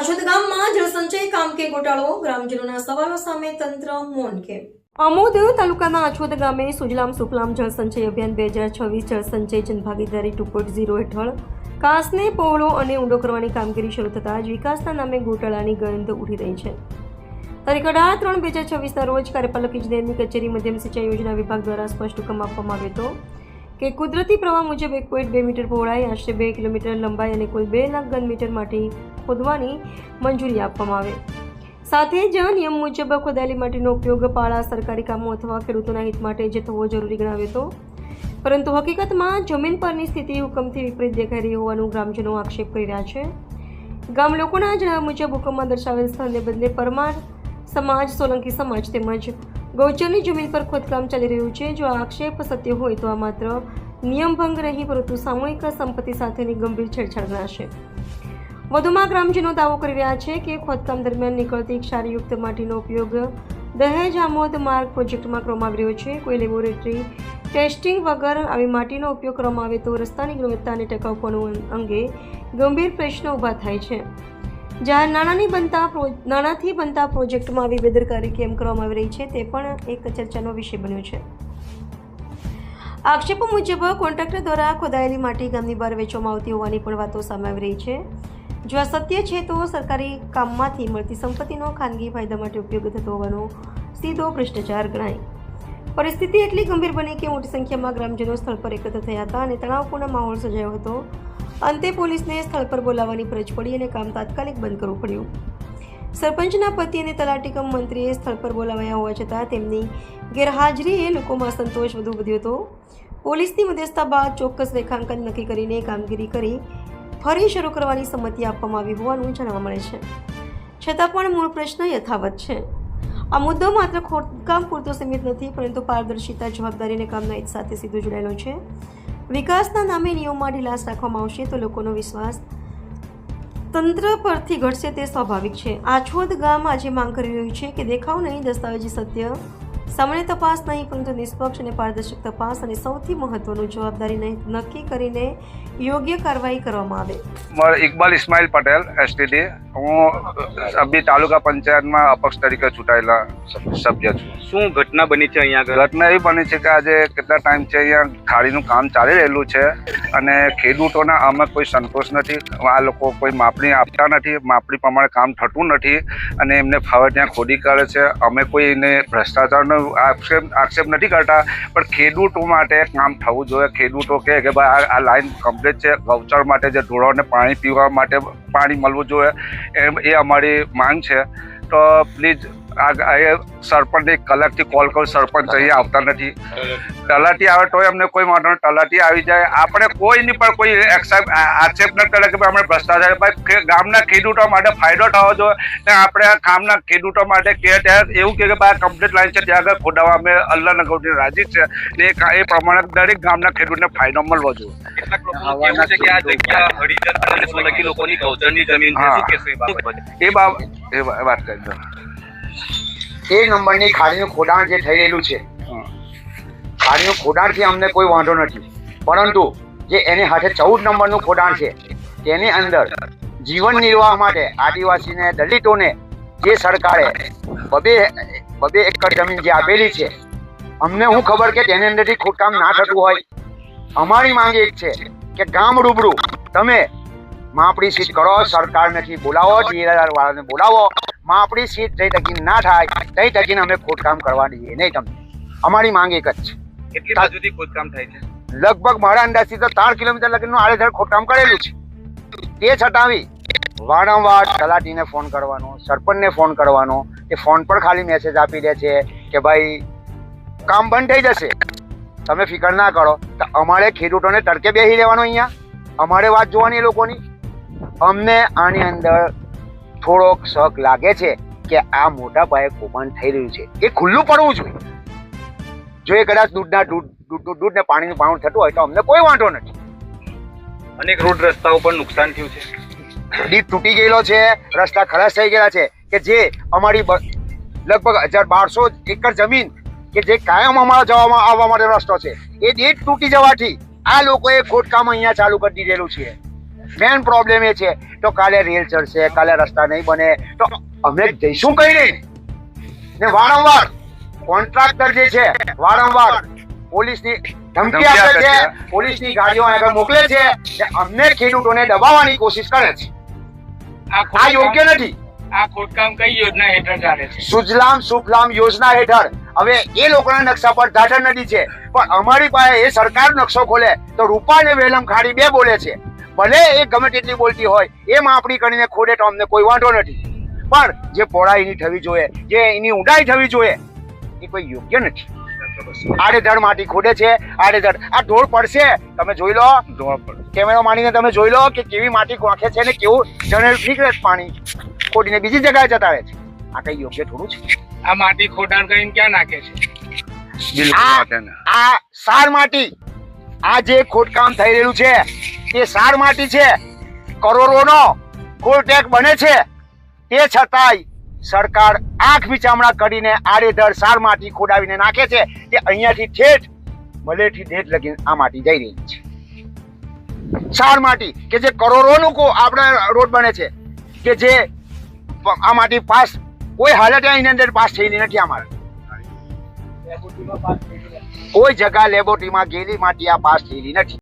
અછત ગામમાં જળસંચય કામ કે ગોટાળો, ગ્રામજનોના સવાલો સામે તંત્ર મૌન કેમ? આમોદ તાલુકાના અછોદ ગામે સુજલામ સુફલામ જળસંચય અભિયાન 2026 જળસંચય જનભાગીદારી 2.0 હેઠળ કાંસને પહોળો અને ઊંડો કરવાની કામગીરી શરૂ થતાં જ વિકાસના નામે ગોટાળાની ગંધ ઉઠી રહી છે. તારીખ 18/3/2026ના રોજ કાર્યપાલક ઇજનેરની કચેરી મધ્યમ સિંચાઈ યોજના વિભાગ દ્વારા સ્પષ્ટ હુકમ આપવામાં આવ્યો હતો કે કુદરતી પ્રવાહ મુજબ 1.2 મીટર પહોળાઈ, આશરે 2 કિલોમીટર લંબાઈ અને કુલ 2 લાખ ઘન મીટર માટી ખોદવાની મંજૂરી આપવામાં આવે. સાથે જ નિયમ મુજબ ખોદાયેલી માટીનો ઉપયોગ પાળા, સરકારી કામો અથવા ખેડૂતોના હિત માટે જ થવો જરૂરી ગણાવ્યો હતો. પરંતુ હકીકતમાં જમીન પરની સ્થિતિ હુકમથી વિપરીત દેખાઈ રહી હોવાનું ગ્રામજનો આક્ષેપ કરી રહ્યા છે. ગામ લોકોના જણાવ્યા મુજબ હુકમમાં દર્શાવેલ સ્થળને બદલે પરમાર સમાજ, સોલંકી સમાજ તેમજ ગૌચરની જમીન પર ખોદકામ ચાલી રહ્યું છે. જો આ આક્ષેપ સત્ય હોય તો આ માત્ર નિયમભંગ નહીં પરંતુ સામૂહિક સંપત્તિ સાથેની ગંભીર છેડછાડ ગણાશે. વધુમાં ગ્રામજનો દાવો કરી રહ્યા છે કે ખોદકામ દરમિયાન નીકળતી ક્ષારયુક્ત માટીનો ઉપયોગ દહેજ આમોદ માર્ગ પ્રોજેક્ટમાં કરવામાં આવી રહ્યો છે. કોઈ લેબોરેટરી ટેસ્ટિંગ વગર આવી માટીનો ઉપયોગ કરવામાં આવે તો રસ્તાની ગુણવત્તાને ટકાવવાનું અંગે ગંભીર પ્રશ્નો ઊભા થાય છે. જ્યાં નાણાંથી બનતા પ્રોજેક્ટમાં આવી બેદરકારી કેમ કરવામાં આવી રહી છે તે પણ એક ચર્ચાનો વિષય બન્યો છે. આક્ષેપો મુજબ કોન્ટ્રાક્ટર દ્વારા ખોદાયેલી માટી ગામની બહાર વેચવામાં આવતી હોવાની પણ વાતો સામે આવી રહી છે. જો આ સત્ય છે તો સરકારી કામમાંથી મળતી સંપત્તિનો ખાનગી ફાયદા માટે ઉપયોગ થતો હોવાનો સીધો ભ્રષ્ટાચાર ગણાય. પરિસ્થિતિ એટલી ગંભીર બની કે મોટી સંખ્યામાં ગ્રામજનો સ્થળ પર એકત્ર થયા હતા અને તણાવપૂર્ણ માહોલ સર્જાયો હતો. અંતે પોલીસને સ્થળ પર બોલાવવાની ફરજ પડી અને કામ તાત્કાલિક બંધ કરવું પડ્યું. સરપંચના પતિ અને તલાટી કમ મંત્રીએ સ્થળ પર બોલાવાયા હોવા છતાં તેમની ગેરહાજરીએ લોકોમાં અસંતોષ વધુ વધ્યો હતો. પોલીસની મધ્યસ્થતા બાદ ચોક્કસ રેખાંકન નક્કી કરીને કામગીરી કરી ફરી શરૂ કરવાની સંમતિ આપવામાં આવી હોવાનું જાણવા મળે છે. છતાં પણ મૂળ પ્રશ્ન યથાવત છે. આ મુદ્દો માત્ર ખોદકામ પૂરતો સીમિત નથી પરંતુ પારદર્શિતા, જવાબદારી અને કામના હિત સાથે સીધો જોડાયેલો છે. વિકાસના નામે નિયમોમાં ઢીલાસ રાખવામાં આવશે તો લોકોનો વિશ્વાસ તંત્ર પરથી ઘટશે તે સ્વાભાવિક છે. આછોદ ગામ આજે માંગ કરી રહ્યું છે કે દેખાવ નહીં, દસ્તાવેજી સત્ય, સામાન્ય તપાસ નહીં પરંતુ નિષ્પક્ષ અને પારદર્શક તપાસ અને સૌથી મહત્વનું જવાબદારી નક્કી કરીને યોગ્ય કાર્યવાહી કરવામાં આવે. ઇકબાલ ઇસ્માઇલ પટેલ, એસટીડી. હું અબી તાલુકા પંચાયતમાં અપક્ષ તરીકે ચૂંટાયેલા સભ્ય છું. શું ઘટના બની છે અહીંયા? ઘટના એ બની છે કે આજે કેટલા ટાઈમ છે અહીંયા ખાડીનું કામ ચાલી રહેલું છે અને ખેડૂતોના આમાં કોઈ સંતોષ નથી. આ લોકો કોઈ માપણી આપતા નથી, માપણી પ્રમાણે કામ થતું નથી અને એમને ફાવે ત્યાં ખોદી કરે છે. અમે કોઈ એને ભ્રષ્ટાચારનો આક્ષેપ નથી કરતા, પણ ખેડૂતો માટે કામ થવું જોઈએ. ખેડૂતો કહે કે ભાઈ આ લાઈન કમ્પ્લીટ છે, ગૌચર માટે જે ઢોરોને પાણી પીવા માટે પાણી મળવું જોઈએ, એ અમારી માંગ છે. તો પ્લીઝ આ સરપંચને કલાકથી કોલ કરું, સરપંચ અહીંયા આવતા નથી. તલાટી આવે તોય અમને કોઈ વાંધો નહીં, તલાટી આવી જાય. આપણે કોઈની પર કોઈ આક્ષેપ ન કરે કે ભાઈ અમે ભ્રષ્ટાચાર. ભાઈ ગામના ખેડૂતો માટે ફાયદો થવો જોઈએ ને આપણે આ ગામના ખેડૂતો માટે કે ત્યાં એવું કે ભાઈ કમ્પ્લીટ લાઈન છે ત્યાં આગળ ખોદાવા અમે અલ્લાહના ગૌથી રાજી છે ને એ પ્રમાણે દરેક ગામના ખેડૂતને ફાયદો મળવો જોઈએ. એ વાત કરી દો. એ નંબરની ખાડીનું ખોદાણ જે થઈ રહેલું છે, ખાડીનું ખોદાણથી અમને કોઈ વાંધો નથી, પરંતુ જે એની સાથે 14 નંબરનું ખોદાણ છે તેની અંદર જીવન નિર્વાહ માટે આદિવાસીને, દલિતોને જે સરકારે બબે એકર જમીન જે આપેલી છે, અમને હું ખબર કે તેની અંદરથી ખોદકામ ના થતું હોય. અમારી માંગ એક છે કે ગામ રૂબરૂ તમે માપણી સીટ કરો, સરકાર નથી બોલાવો, જીરાદાર વાળાને બોલાવો. માપણી સીટ જઈ તકીને ના થાય તઈ તકીને અમે ખોદકામ કરવા દઈએ નહીં. તમને અમારી માંગ એક જ છે. કેટલી બાજુથી ખોદકામ થાય છે? લગભગ મારા અંદાજથી તો 3 કિલોમીટર લગીનું આડેધડ ખોદકામ કરેલું છે. તે છતાં વારંવાર તલાટીને ફોન કરવાનો, સરપંચને ફોન કરવાનો, એ ફોન પર ખાલી મેસેજ આપી દે છે કે ભાઈ કામ બંધ થઈ જશે, તમે ફિકર ના કરો. તો અમારે ખેડૂતોને તડકે બેસી રહેવાનો અહીંયા, અમારે વાત જોવાની એ લોકોની. અમને આની અંદર થોડોક શક લાગે છે કે આ મોટા પાયે કૌભાંડ થઈ રહ્યું છે. એ ખુલ્લું પડવું જોઈએ. જો એ કદાચ દૂધ ને પાણીનું પાણી થતું હોય તો અમને કોઈ વાંધો નથી. અનેક રોડ રસ્તાઓ પર નુકસાન થયું છે, ડીપ તૂટી ગયેલો છે, રસ્તા ખલાસ થઈ ગયેલા છે કે જે અમારી લગભગ 1200 એકર જમીન કે જે કાયમ અમારા જવામાં આવવા માટે રસ્તો છે, એ ડીપ તૂટી જવાથી આ લોકોએ ખોદકામ અહીંયા ચાલુ કરી દીધેલું છે. મેન પ્રોબ્લેમ એ છે તો કાલે રેલ ચડશે, કાલે રસ્તા નહીં બને તો અમે જઈશું કઈ નહીં. ને વારંવાર કોન્ટ્રાક્ટર જે છે વારંવાર પોલીસની ધમકી આપે છે, પોલીસની ગાડીઓ આગળ મોકલે છે કે અમને ખેડૂતોને દબાવવાની કોશિશ કરે છે. આ યોગ્ય નથી. આ ખોદકામ કઈ યોજના હેઠળ ચાલે છે? સુજલામ સુફલામ યોજના હેઠળ. હવે એ લોકોના નકશા પર ઢાઢર નદી છે, પણ અમારી પાસે એ સરકાર નકશો ખોલે તો રૂપા અને વેલમ ખાડી બે બોલે છે. ભલે એ ગમે તેટલી બોલતી હોય, એ માપણી કરીને ખોડે તો અમને કોઈ વાંધો નથી, પણ જે પહોળાઈની થવી જોઈએ, જે એની ઊંડાઈ થવી જોઈએ, એ કોઈ યોગ્ય નથી. આડેધડ માટી ખોડે છે, આડેધડ. આ ઢોળ પડશે, તમે જોઈ લો, કેમેરો માણીને તમે જોઈ લો કે કેવી માટી નાખે છે ને કેવું જણે નીકળે છે પાણી ખોડીને બીજી જગ્યાએ જતા રહે છે. આ કઈ યોગ્ય થોડું છે? આ માટી ખોદાણ કરીને ક્યાં નાખે છે? આ સાર માટી, આ જે ખોદકામ થઈ રહ્યું છે તે સાર માટી છે. કરોડોનો કોલટેક બને છે, તે છતાંય સરકાર આંખ વિચામણા કરીને આડેધડ સાર માટી ખોડાવીને નાખે છે કે અહીંયાથી ઠેઠ મલેથી ઠેઠ લગીને આ માટી જઈ રહી છે. સાર માટી કે જે કરોડોનું આપણા રોડ બને છે, કે જે આ માટી પાસ કોઈ હાલત એની અંદર પાસ થયેલી નથી. અમારે કોઈ જગ્યા લેબોરેટરીમાં ગયેલી માટી આ પાસ થયેલી નથી.